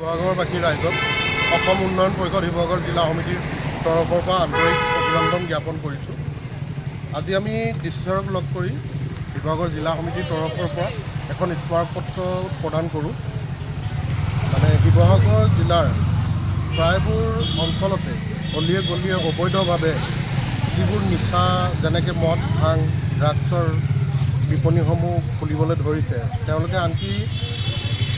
শিৱসাগৰবাসী ৰাইজক অসম উন্নয়ন পৰিষদ শিৱসাগৰ জিলা সমিতিৰ তৰফৰ পৰা আন্তৰিক অভিনন্দন জ্ঞাপন কৰিছোঁ। আজি আমি ডিচিছাৰক লগ কৰি শিৱসাগৰ জিলা সমিতিৰ তৰফৰ পৰা এখন স্মাৰকপত্ৰ প্ৰদান কৰোঁ। শিৱসাগৰ জিলাৰ প্ৰায়বোৰ অঞ্চলতে অলিয়ে গলিয়ে অবৈধভাৱে যিবোৰ নিচা যেনেকৈ মদ ভাং ড্ৰাগছৰ বিপণীসমূহ খুলিবলৈ ধৰিছে, তেওঁলোকে আনকি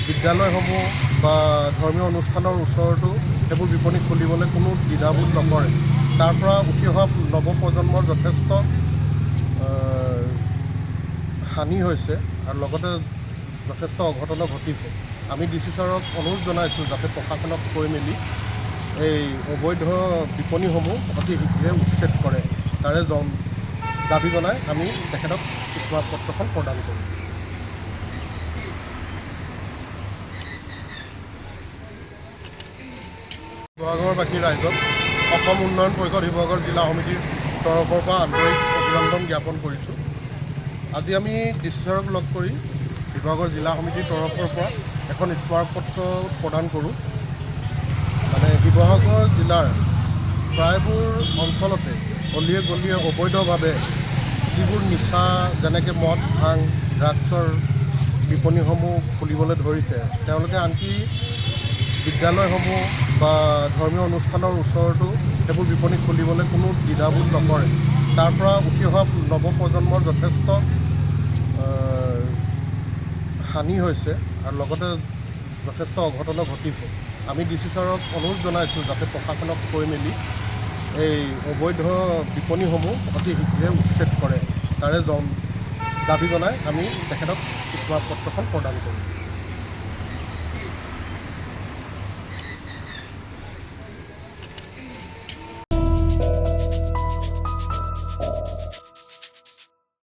বিদ্যালয়সমূহ বা ধৰ্মীয় অনুষ্ঠানৰ ওচৰতো সেইবোৰ বিপণী খুলিবলৈ কোনো দ্বিধাবোধ নকৰে। তাৰ পৰা উঠি অহা নৱপ্ৰজন্মৰ যথেষ্ট হানি হৈছে আৰু লগতে যথেষ্ট অঘটনো ঘটিছে। আমি ডি চি ছাৰক অনুৰোধ জনাইছোঁ যাতে প্ৰশাসনক কৈ মেলি এই অবৈধ বিপণীসমূহ অতি শীঘ্ৰে উচ্ছেদ কৰে। তাৰে দাবী জনাই আমি তেখেতক স্মাৰকপত্ৰখন প্ৰদান কৰোঁ। শিৱসাগৰবাসী ৰাইজক অসম উন্নয়ন পৰিষদ শিৱসাগৰ জিলা সমিতিৰ তৰফৰ পৰা আন্তৰিক অভিনন্দন জ্ঞাপন কৰিছোঁ। আজি আমি ডিচিছাৰক লগ কৰি শিৱসাগৰ জিলা সমিতিৰ তৰফৰ পৰা এখন স্মাৰকপত্ৰ প্ৰদান কৰোঁ। শিৱসাগৰ জিলাৰ প্ৰায়বোৰ অঞ্চলতে অলিয়ে গলিয়ে অবৈধভাৱে যিবোৰ নিচা যেনেকৈ মদ ভাং ড্ৰাগছৰ বিপণীসমূহ খুলিবলৈ ধৰিছে, তেওঁলোকে আনকি বিদ্যালয়সমূহ বা ধৰ্মীয় অনুষ্ঠানৰ ওচৰতো সেইবোৰ বিপণী খুলিবলৈ কোনো দ্বিধাবোধ নকৰে। তাৰ পৰা উঠি অহা নৱপ্ৰজন্মৰ যথেষ্ট হানি হৈছে আৰু লগতে যথেষ্ট অঘটনো ঘটিছে। আমি ডি চি ছাৰক অনুৰোধ জনাইছোঁ যাতে প্ৰশাসনক কৈ মেলি এই অবৈধ বিপণীসমূহ অতি শীঘ্ৰে উচ্ছেদ কৰে। তাৰে দাবী জনাই আমি তেখেতক স্মাৰকপত্ৰখন প্ৰদান কৰোঁ।